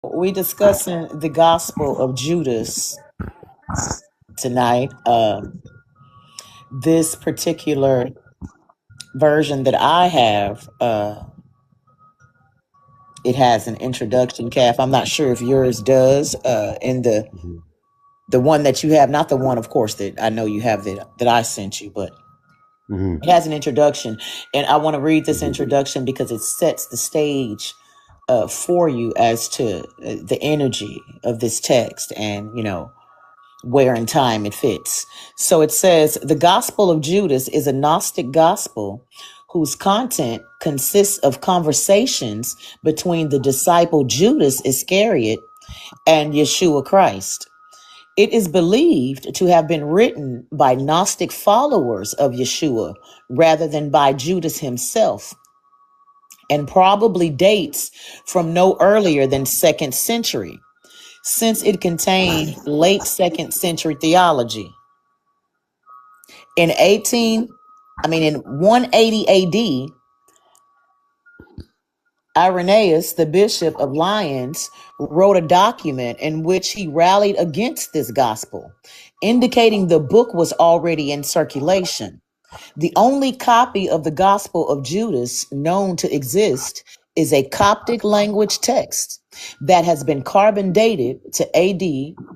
We discussing the Gospel of Judas tonight. This particular version that I have, it has an introduction, Calf. I'm not sure if yours does. In the one that you have, not the one, of course, that I know you have that I sent you, but it has an introduction, and I want to read this introduction because it sets the stage for you as to the energy of this text, and where in time it fits. So it says, the Gospel of Judas is a Gnostic gospel whose content consists of conversations between the disciple Judas Iscariot and Yeshua Christ. It is believed to have been written by Gnostic followers of Yeshua rather than by Judas himself, and probably dates from no earlier than 2nd century, since it contained late 2nd century theology. In 180 AD, Irenaeus, the bishop of Lyons, wrote a document in which he rallied against this gospel, indicating the book was already in circulation. The only copy of the Gospel of Judas known to exist is a Coptic language text that has been carbon dated to AD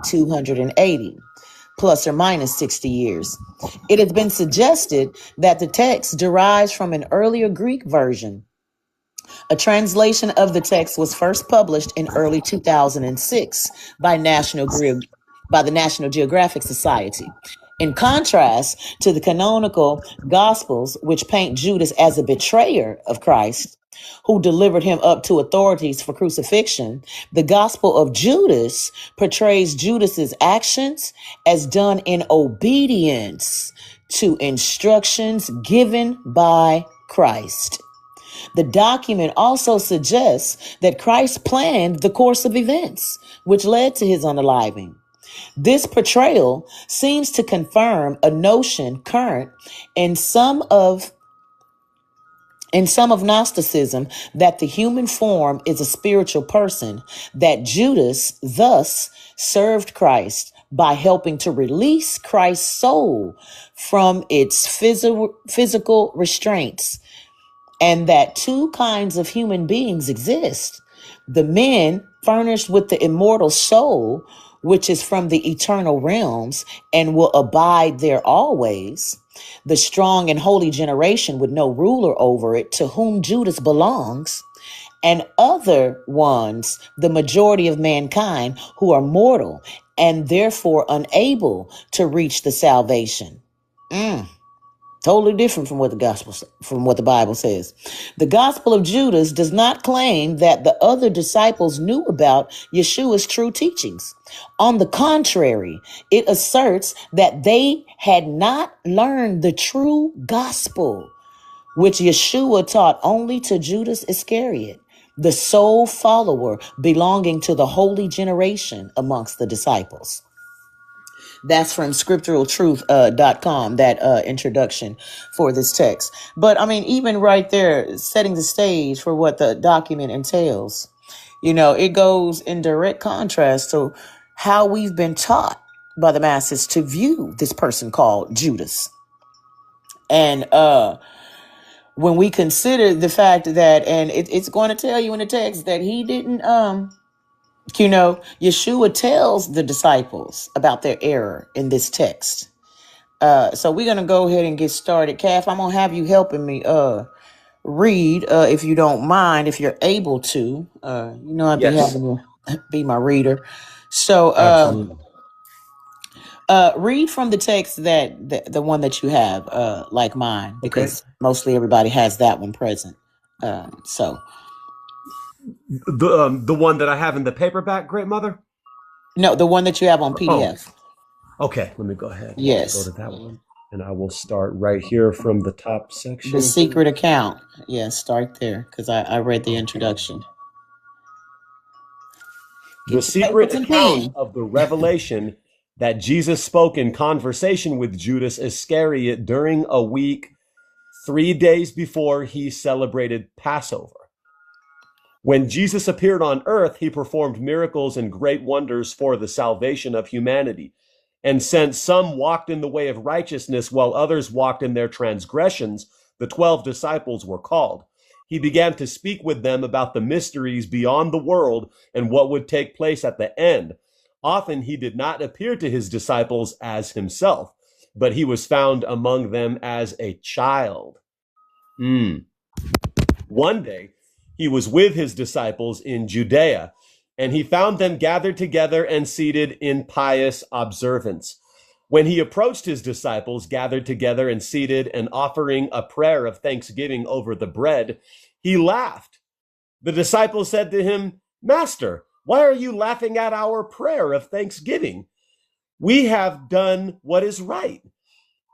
280, plus or minus 60 years. It has been suggested that the text derives from an earlier Greek version. A translation of the text was first published in early 2006 by the National Geographic Society. In contrast to the canonical Gospels, which paint Judas as a betrayer of Christ, who delivered him up to authorities for crucifixion, the Gospel of Judas portrays Judas's actions as done in obedience to instructions given by Christ. The document also suggests that Christ planned the course of events, which led to his unaliving. This portrayal seems to confirm a notion current in some of Gnosticism that the human form is a spiritual person, that Judas thus served Christ by helping to release Christ's soul from its physical restraints, and that two kinds of human beings exist: the men furnished with the immortal soul, which is from the eternal realms and will abide there always, the strong and holy generation with no ruler over it, to whom Judas belongs, and other ones, the majority of mankind, who are mortal and therefore unable to reach the salvation. Totally different from what the Bible says. The Gospel of Judas does not claim that the other disciples knew about Yeshua's true teachings. On the contrary, it asserts that they had not learned the true gospel, which Yeshua taught only to Judas Iscariot, the sole follower belonging to the holy generation amongst the disciples. That's from scripturaltruth.com, that introduction for this text. But I mean, even right there, setting the stage for what the document entails, it goes in direct contrast to how we've been taught by the masses to view this person called Judas. And when we consider the fact that, and it's going to tell you in the text that he didn't, Yeshua tells the disciples about their error in this text. So we're going to go ahead and get started. Calf, I'm going to have you helping me read, if you don't mind, if you're able to. I'd be having you be my reader. So read from the text that the one that you have, like mine, because mostly everybody has that one present. So the one that I have in the paperback, Great Mother? No, the one that you have on PDF. Okay, let me go ahead. Yes. Go to that one. And I will start right here from the top section. The secret account. Yes, start there, because I read the introduction. The secret account of the revelation that Jesus spoke in conversation with Judas Iscariot during a week 3 days before he celebrated Passover. When Jesus appeared on earth, he performed miracles and great wonders for the salvation of humanity. And since some walked in the way of righteousness while others walked in their transgressions, the 12 disciples were called. He began to speak with them about the mysteries beyond the world and what would take place at the end. Often he did not appear to his disciples as himself, but he was found among them as a child. One day, he was with his disciples in Judea, and he found them gathered together and seated in pious observance. When he approached his disciples, gathered together and seated and offering a prayer of thanksgiving over the bread, he laughed. The disciples said to him, "Master, why are you laughing at our prayer of thanksgiving? We have done what is right."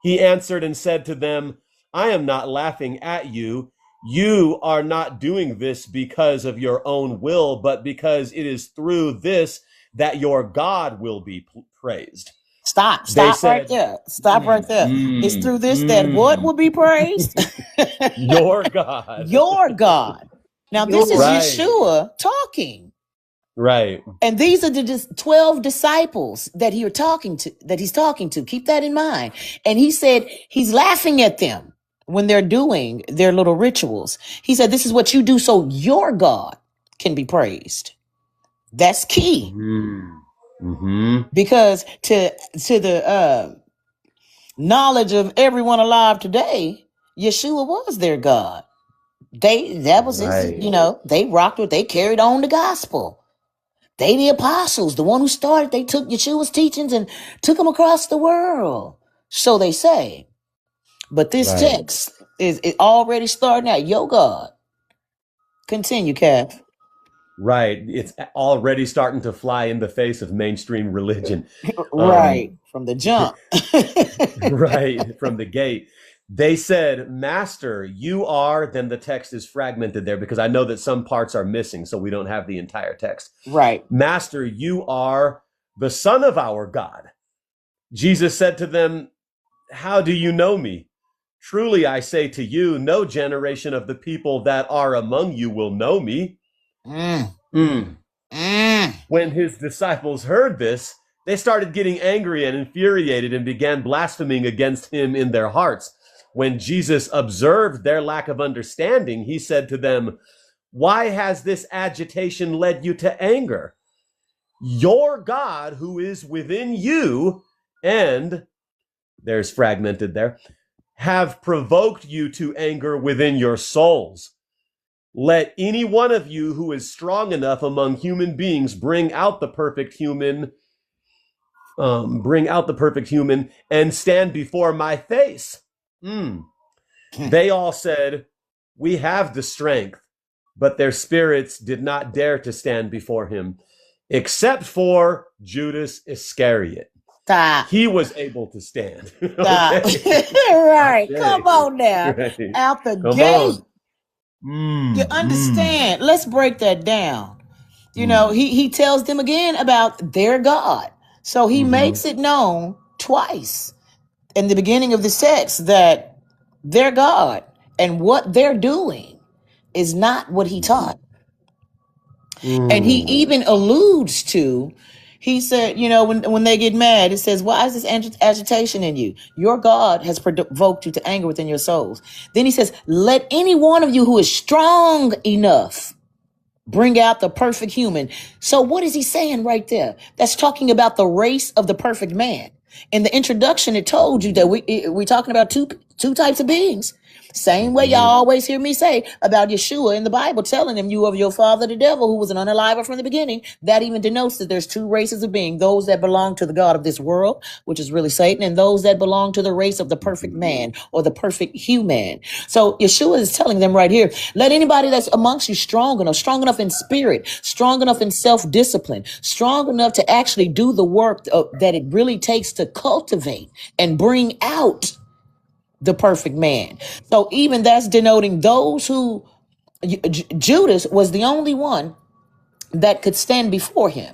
He answered and said to them, "I am not laughing at you. You are not doing this because of your own will, but because it is through this that your God will be praised." Stop right there. Stop right there. It's through this that what will be praised? Your God. Your God. Now, this is Yeshua talking. Right. And these are the 12 disciples that he's talking to. Keep that in mind. And he said he's laughing at them when they're doing their little rituals. He said, this is what you do so your God can be praised. That's key. Because to the knowledge of everyone alive today, Yeshua was their God. That was his, they rocked with, they carried on the gospel. They, the apostles, the one who started, they took Yeshua's teachings and took them across the world. So they say. But this text is already starting out. Yo, God. Continue, Kev. Right. It's already starting to fly in the face of mainstream religion. Right. From the jump. Right. From the gate. They said, "Master, you are," then the text is fragmented there because I know that some parts are missing, so we don't have the entire text. Right. "Master, you are the Son of our God." Jesus said to them, "How do you know me? Truly I say to you, no generation of the people that are among you will know me." When his disciples heard this, they started getting angry and infuriated and began blaspheming against him in their hearts. When Jesus observed their lack of understanding, he said to them, "Why has this agitation led you to anger? Your God who is within you," and there's fragmented there, "have provoked you to anger within your souls. Let any one of you who is strong enough among human beings bring out the perfect human, and stand before my face." They all said, "We have the strength," but their spirits did not dare to stand before him, except for Judas Iscariot. Stop. He was able to stand. Stop. Right. Come on now. Right. Out the gate. You understand? Let's break that down. He tells them again about their God. So he makes it known twice in the beginning of the text that their God and what they're doing is not what he taught. And he even alludes to, he said, when they get mad, it says, "Why is this agitation in you? Your God has provoked you to anger within your souls." Then he says, "Let any one of you who is strong enough bring out the perfect human." So what is he saying right there? That's talking about the race of the perfect man. In the introduction, it told you that we're talking about two types of beings. Same way y'all always hear me say about Yeshua in the Bible, telling him, "You of your father the devil, who was an unaliver from the beginning." That even denotes that there's two races of being: those that belong to the God of this world, which is really Satan, and those that belong to the race of the perfect man or the perfect human. So Yeshua is telling them right here, let anybody that's amongst you strong enough in spirit, strong enough in self-discipline, strong enough to actually do the work that it really takes to cultivate and bring out the perfect man. So even that's denoting those who, Judas was the only one that could stand before him.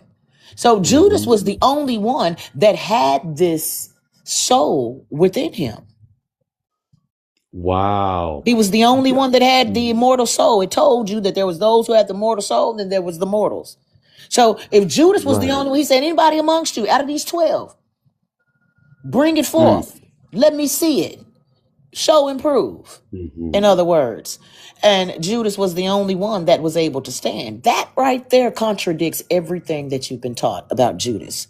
So Judas was the only one that had this soul within him. Wow. He was the only one that had the immortal soul. It told you that there was those who had the mortal soul, and then there was the mortals. So if Judas was the Right. only one, he said, anybody amongst you out of these 12, bring it Mm. forth. Let me see it. Show and prove. Mhm. In other words. And Judas was the only one that was able to stand. That right there contradicts everything that you've been taught about Judas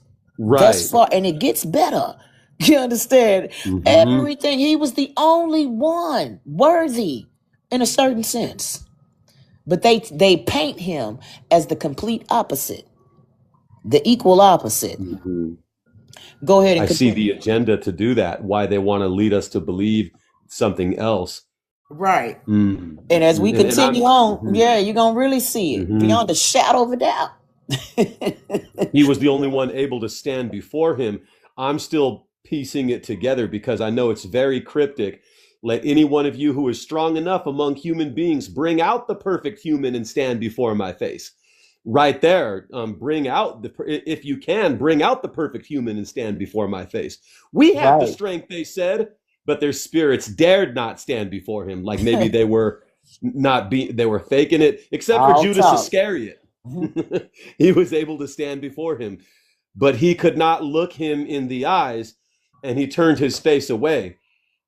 thus Right. far. And it gets better. You understand? Mhm. Everything. He was the only one worthy in a certain sense. But they paint him as the complete opposite, the equal opposite. Mhm. Go ahead and I see continue. the agenda to do that, why they want to lead us to believe something else. Right. Mm. And as we And continue I'm on, mhm. yeah, you're going to really see it Mhm. beyond a shadow of a doubt. He was the only one able to stand before him. I'm still piecing it together because I know it's very cryptic. Let any one of you who is strong enough among human beings bring out the perfect human and stand before my face. Right there, bring out if you can, bring out the perfect human and stand before my face. We have the Right. strength, they said, but their spirits dared not stand before him. Like maybe they were they were faking it, except for All Judas talk. Iscariot. Mhm. He was able to stand before him, but he could not look him in the eyes, and he turned his face away.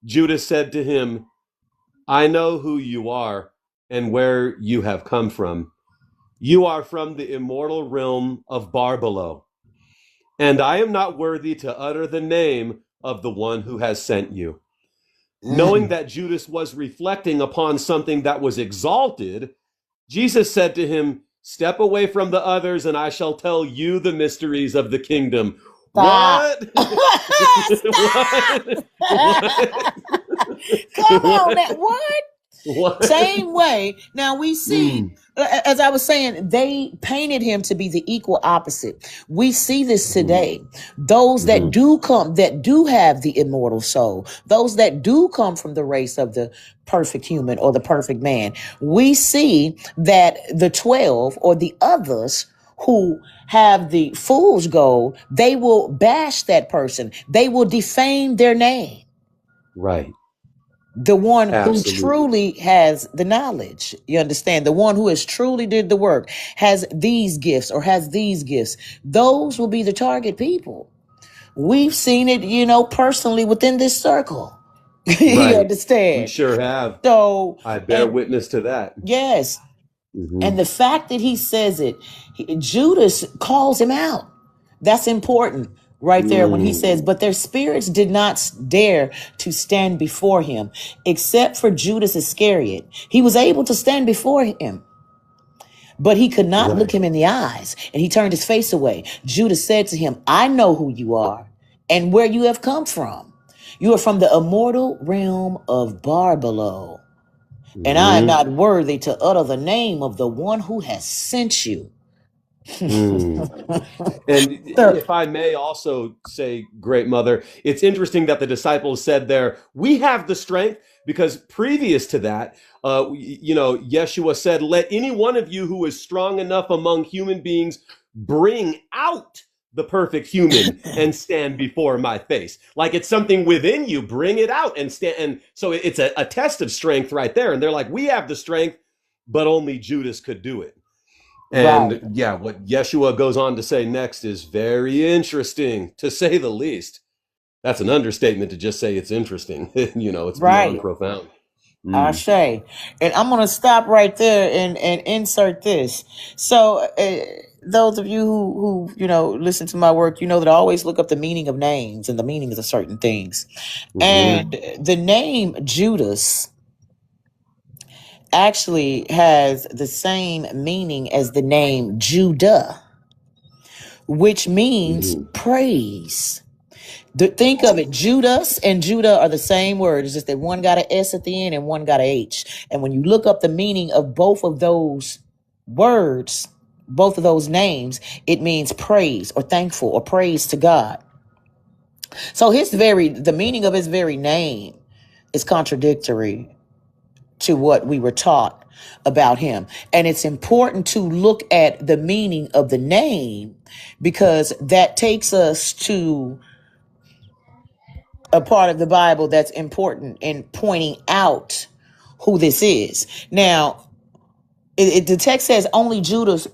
Judas said to him, I know who you are and where you have come from. You are from the immortal realm of Barbelo, and I am not worthy to utter the name of the one who has sent you. Knowing Mm. that Judas was reflecting upon something that was exalted, Jesus said to him, Step away from the others, and I shall tell you the mysteries of the kingdom. Stop. What? Stop. What? What? Come on now. What? What? Same way. Now we see, Mm. as I was saying, they painted him to be the equal opposite. We see this today. Those that Mm-hmm. do come, that do have the immortal soul, those that do come from the race of the perfect human or the perfect man, we see that the 12 or the others who have the fool's gold, they will bash that person. They will defame their name. Right. The one who Absolutely. truly has the knowledge, you understand, the one who has truly did the work, has these gifts or has these gifts, those will be the target people. We've seen it, personally within this circle. You Right. We understand? sure have. So, I bear and witness to that. yes, and Mm-hmm. the fact that he says it, Judas calls him out. That's important right there when he Mm. says, but their spirits did not dare to stand before him, except for Judas Iscariot. He was able to stand before him, but he could not look Right. him in the eyes, and he turned his face away. Judas said to him, I know who you are and where you have come from. You are from the immortal realm of Barbelo, and I am Mm-hmm. not worthy to utter the name of the one who has sent you. Mm. And So, if I may also say, Great Mother, it's interesting that the disciples said there, we have the strength, because previous to that, Yeshua said, let any one of you who is strong enough among human beings bring out the perfect human and stand before my face. Like it's something within you, bring it out and stand. And so it's a test of strength right there. And they're like, we have the strength, but only Judas could do it. right. And yeah, what Yeshua goes on to say next is very interesting, to say the least. That's an understatement to just say it's interesting. It's beyond Right. profound. Mm. Ashe. And I'm going to stop right there and insert this. So, those of you who listen to my work, you know that I always look up the meaning of names and the meanings of certain things. Hmm. And the name Judas actually has the same meaning as the name Judah, which means Hmm. praise. Think of it. Judas and Judah are the same word. It's just that one got an S at the end and one got an H. And when you look up the meaning of both of those words, both of those names, it means praise or thankful or praise to God. So the meaning of his very name is contradictory to what we were taught about him. And it's important to look at the meaning of the name, because that takes us to a part of the Bible that's important in pointing out who this is. Now, the text says only Judas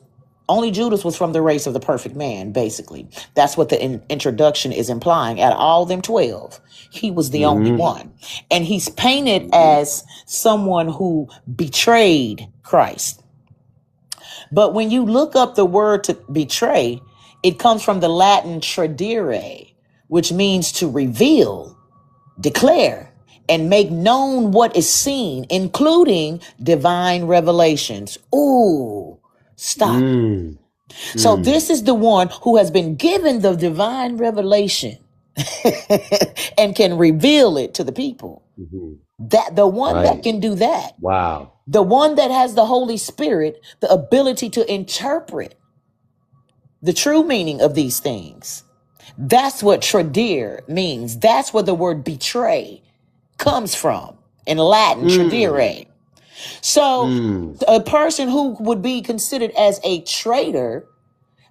was from the race of the perfect man, basically. That's what the introduction is implying. Out of all them 12, he was the only one. And he's painted as someone who betrayed Christ. But when you look up the word to betray, it comes from the Latin tradire, which means to reveal, declare, and make known what is seen, including divine revelations. Ooh, stop. So this is the one who has been given the divine revelation and can reveal it to the people. That the one that can do that. Wow. The one that has the Holy Spirit, the ability to interpret the true meaning of these things. That's what tradire means. That's where the word betray comes from in Latin, tradire. So a person who would be considered as a traitor,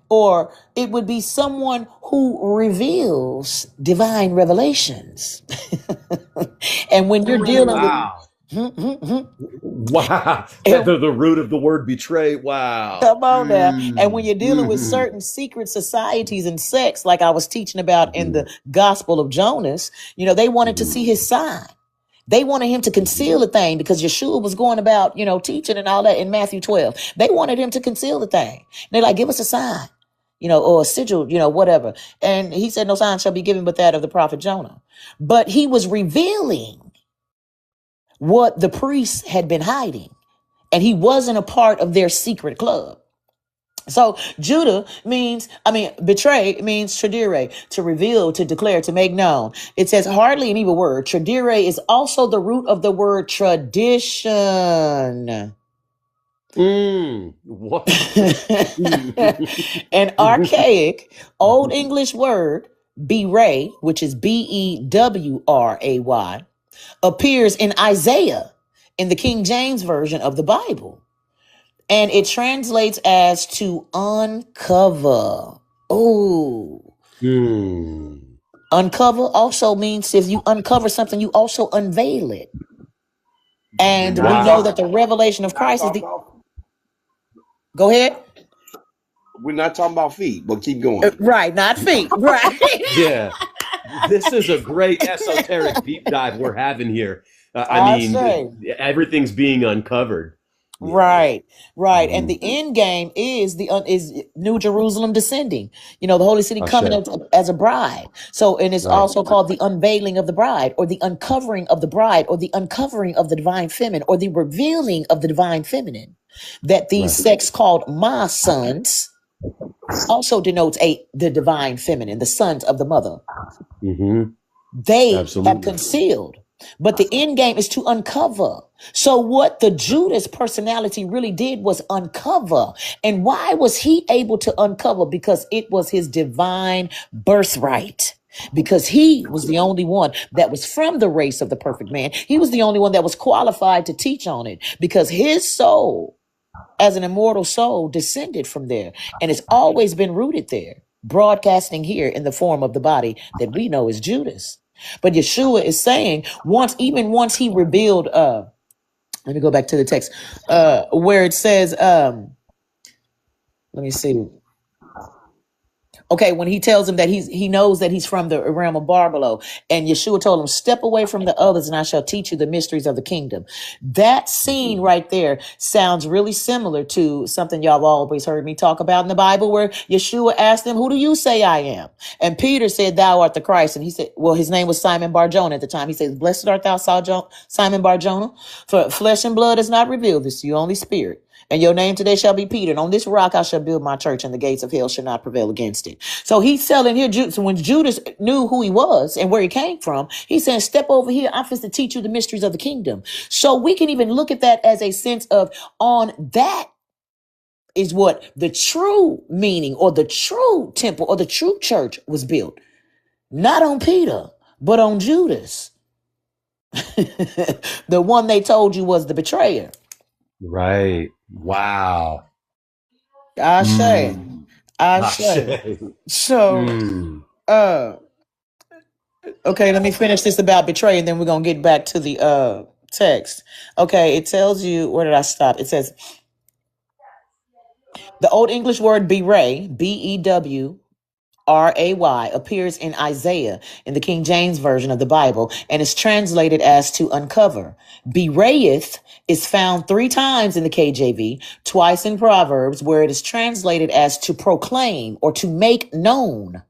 or it would be someone who reveals divine revelations. And when you're dealing with wow, the root of the word betray. Wow. Come on now. And when you're dealing with certain secret societies and sects, like I was teaching about in the Gospel of Jonas, they wanted to see his sign. They wanted him to conceal the thing because Yeshua was going about, teaching and all that in Matthew 12. They wanted him to conceal the thing. And they're like, give us a sign, or a sigil, whatever. And he said, no sign shall be given but that of the prophet Jonah. But he was revealing what the priests had been hiding. And he wasn't a part of their secret club. So betray means tradire, to reveal, to declare, to make known. It says hardly an evil word. Tradire is also the root of the word tradition. What? An archaic Old English word, bewray, which is Bewray, appears in Isaiah in the King James Version of the Bible. And it translates as to uncover. Oh. Uncover also means if you uncover something, you also unveil it. And we know that the revelation of Christ is the... Go ahead. We're not talking about feet, but keep going. Right, not feet. Right. Yeah. This is a great esoteric deep dive we're having here. Everything's being uncovered. Right. And the end game is New Jerusalem descending. The Holy City coming as a bride. So, and it's also called the unveiling of the bride, or the uncovering of the bride, or the uncovering of the divine feminine, or the revealing of the divine feminine. That these sects called my sons also denotes the divine feminine, the sons of the mother. They have concealed. But the end game is to uncover. So what the Judas personality really did was uncover. And why was he able to uncover? Because it was his divine birthright. Because he was the only one that was from the race of the perfect man. He was the only one that was qualified to teach on it, because his soul, as an immortal soul, descended from there. And it's always been rooted there, broadcasting here in the form of the body that we know as Judas. But Yeshua is saying once he revealed, let me go back to the text, where it says, let me see. Okay, when he tells him that he knows that he's from the realm of Barbalo, and Yeshua told him, step away from the others and I shall teach you the mysteries of the kingdom. That scene right there sounds really similar to something y'all have always heard me talk about in the Bible, where Yeshua asked him, who do you say I am? And Peter said, thou art the Christ. And he said, well, his name was Simon Bar-Jonah at the time. He said, blessed art thou, Simon Bar-Jonah, for flesh and blood has not revealed this to you, only spirit. And your name today shall be Peter. And on this rock I shall build my church, and the gates of hell shall not prevail against it. So he's telling here, so when Judas knew who he was and where he came from, he said, step over here. I'm supposed to teach you the mysteries of the kingdom. So we can even look at that as a sense of, on that is what the true meaning, or the true temple, or the true church was built. Not on Peter, but on Judas. The one they told you was the betrayer. Right. Wow. I say. So, Okay, let me finish this about betray, and then we're gonna get back to the text. Okay, it tells you, where did I stop? It says the Old English word bewray, Beyray, appears in Isaiah in the King James Version of the Bible and is translated as to uncover. Berayeth is found 3 times in the KJV, twice in Proverbs, where it is translated as to proclaim or to make known.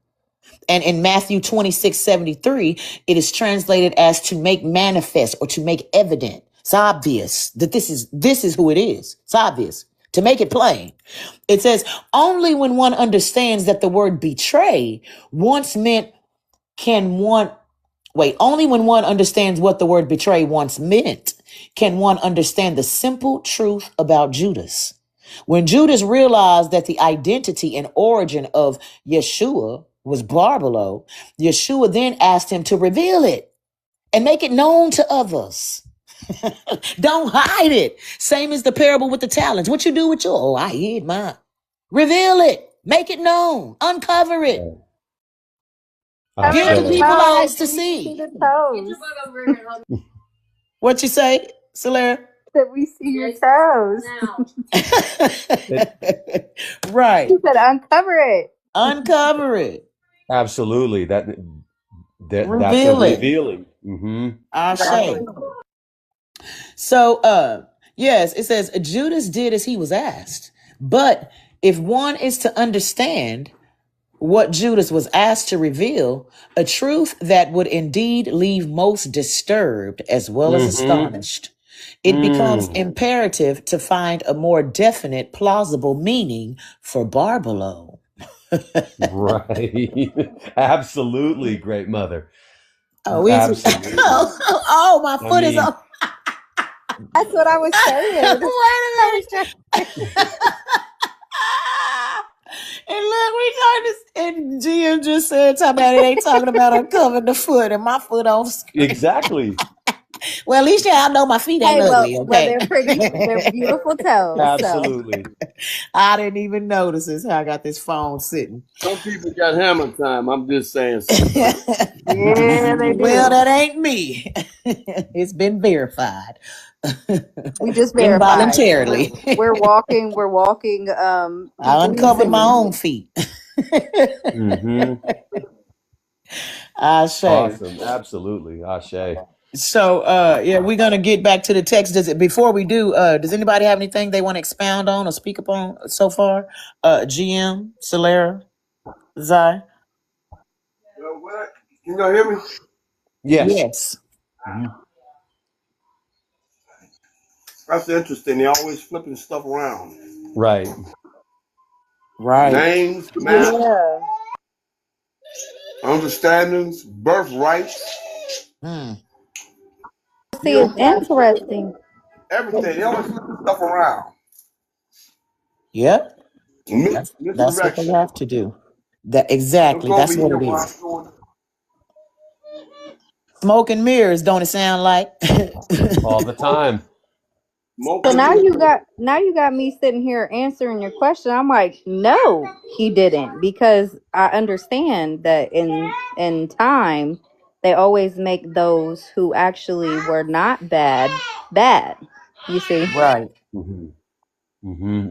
And in Matthew 26:73, it is translated as to make manifest or to make evident. It's obvious that this is who it is. It's obvious. To make it plain. It says, only when one understands that the word betray once meant only when one understands what the word betray once meant, can one understand the simple truth about Judas. When Judas realized that the identity and origin of Yeshua was Barbelo, Yeshua then asked him to reveal it and make it known to others. Don't hide it. Same as the parable with the talents. What you do with your, I hid mine. Reveal it. Make it known. Uncover it. Give the people eyes to see. What you say, Soler? That we see your toes. Right. He said, uncover it. Uncover it. Absolutely. That's a Reveal it. revealing. Mm-hmm. I say. So, yes, it says Judas did as he was asked. But if one is to understand what Judas was asked to reveal, a truth that would indeed leave most disturbed as well as astonished, it becomes imperative to find a more definite, plausible meaning for Barbelo. Right. Absolutely, great mother. Oh, absolutely. My foot is on. That's what I was saying. Wait a minute. And look, we talking this, and GM just said, talking about it ain't talking about uncovering the foot and my foot on screen. Exactly. Well, at least y'all know my feet ain't ugly, okay? Well, they're pretty. They're beautiful toes. Absolutely. So. I didn't even notice this. How I got this phone sitting. Some people got hammer time. I'm just saying. Yeah, they do. Well, that ain't me. It's been verified. We just verified. Involuntarily. We're walking. I uncovered my own feet. Ashe. Awesome. Absolutely. Ashe. So, we're going to get back to the text. Before we do, does anybody have anything they want to expound on or speak upon so far? GM, Solera, Zai? Can y'all hear me? Yes. That's interesting. They're always flipping stuff around. Right. Names, maps, understandings, birthrights. See, it's interesting. Everything. They always flipping stuff around. Yep. That's what they have to do. Exactly. That's what it is. Smoke and mirrors, don't it sound like? All the time. So now you got me sitting here answering your question. I'm like, no, he didn't, because I understand that in time they always make those who actually were not bad. You see, right?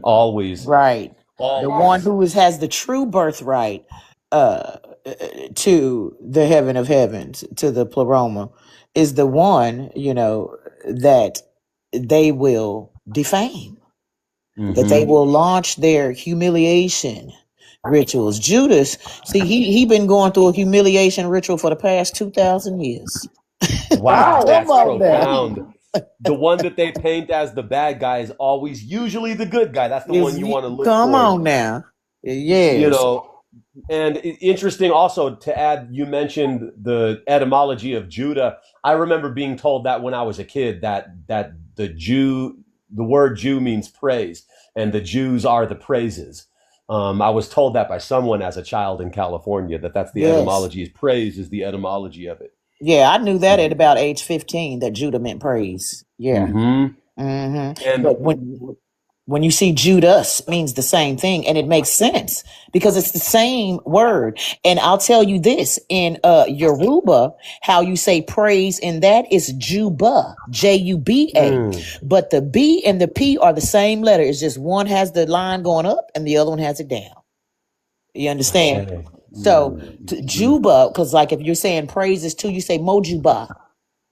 Always, right. Always. The one who has the true birthright to the heaven of heavens, to the pleroma, is the one that they will defame, that they will launch their humiliation rituals. Judas, see, he been going through a humiliation ritual for the past 2,000 years. Wow, that's profound. The one that they paint as the bad guy is always usually the good guy. That's the one you want to look for. Come on now. Yes. And interesting also to add, you mentioned the etymology of Judah. I remember being told that when I was a kid, that the word Jew means praise, and the Jews are the praises. I was told that by someone as a child in California, that's the etymology. Praise is the etymology of it. Yeah, I knew that at about age 15, that Judah meant praise. Yeah. And but When you see Judas means the same thing, and it makes sense because it's the same word. And I'll tell you this, in Yoruba, how you say praise in that is Juba, Juba. But the B and the P are the same letter. It's just one has the line going up and the other one has it down. You understand? Okay. So Juba, because like if you're saying praises to, you say Mojuba.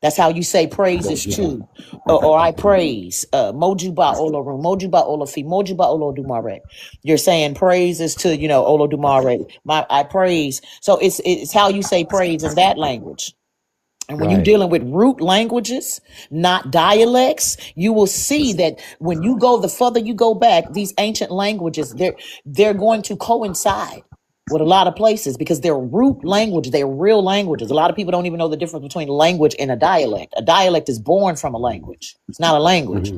That's how you say praises to, or I praise. Mojuba Olorum, Mojuba Olofi, Mojuba Olodumare. You're saying praises to, Olodumare. I praise. So it's how you say praise in that language. And when you're Right. dealing with root languages, not dialects, you will see that when you go, the further you go back, these ancient languages, they're going to coincide with a lot of places because they're root language, they're real languages. A lot of people don't even know the difference between language and a dialect. A dialect is born from a language. It's not a language,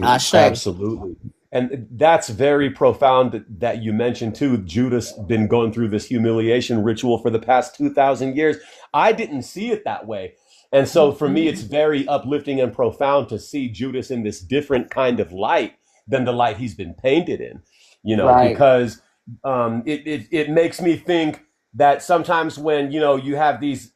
I say. Absolutely. And that's very profound that you mentioned too. Judas been going through this humiliation ritual for the past 2,000 years. I didn't see it that way. And so for me, it's very uplifting and profound to see Judas in this different kind of light than the light he's been painted in, Right. because it makes me think that sometimes when, you have these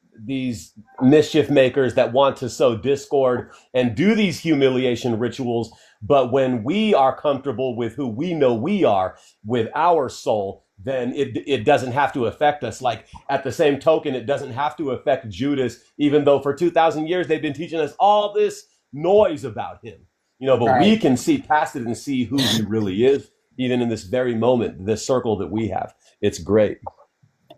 mischief makers that want to sow discord and do these humiliation rituals, but when we are comfortable with who we know we are with our soul, then it doesn't have to affect us. Like at the same token, it doesn't have to affect Judas, even though for 2,000 years they've been teaching us all this noise about him, but we can see past it and see who he really is, even in this very moment, this circle that we have. It's great.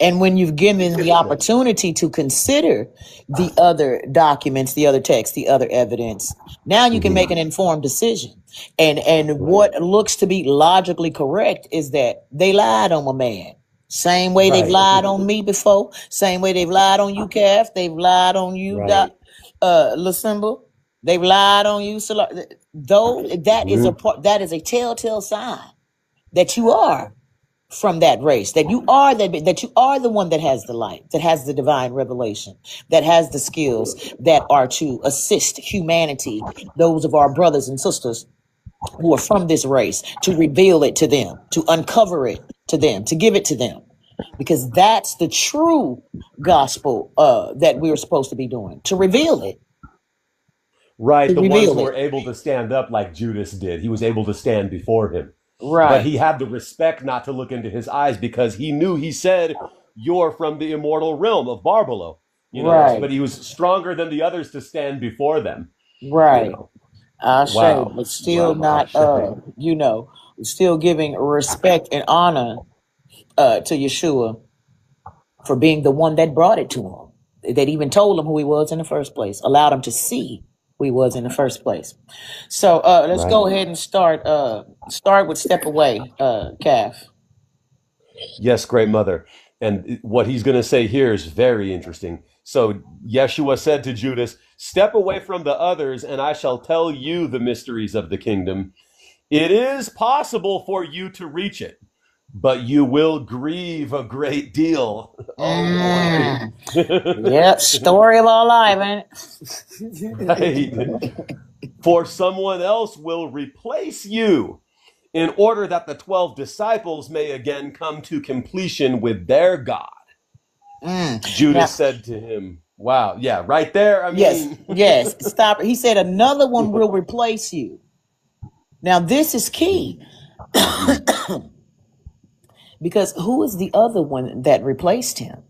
And when you've given the opportunity to consider the other documents, the other texts, the other evidence, now you can make an informed decision. And what looks to be logically correct is that they lied on my man. Same way they've lied on me before. Same way they've lied on you, Calf. They've lied on you, Lasimba. They've lied on you. So, though that is a telltale sign that you are from that race, that you are that you are the one that has the light, that has the divine revelation, that has the skills that are to assist humanity, those of our brothers and sisters who are from this race, to reveal it to them, to uncover it to them, to give it to them, because that's the true gospel that we're supposed to be doing, to reveal it. Right, the ones who were able to stand up like Judas did. He was able to stand before him. Right. But he had the respect not to look into his eyes because he knew he said, "You're from the immortal realm of Barbalo." But he was stronger than the others to stand before them. Right. But still not, still giving respect and honor to Yeshua for being the one that brought it to him, that even told him who he was in the first place, allowed him to see who he was in the first place. So let's go ahead and start with step away, Calf. Yes, great mother. And what he's going to say here is very interesting. So Yeshua said to Judas, "Step away from the others, and I shall tell you the mysteries of the kingdom. It is possible for you to reach it, but you will grieve a great deal." Oh, boy. Yep, story of our life, ain't it? Right. For someone else will replace you in order that the 12 disciples may again come to completion with their God. Judas said to him, wow, yeah, right there. Yes, stop. He said, another one will replace you. Now, this is key. Because who is the other one that replaced him?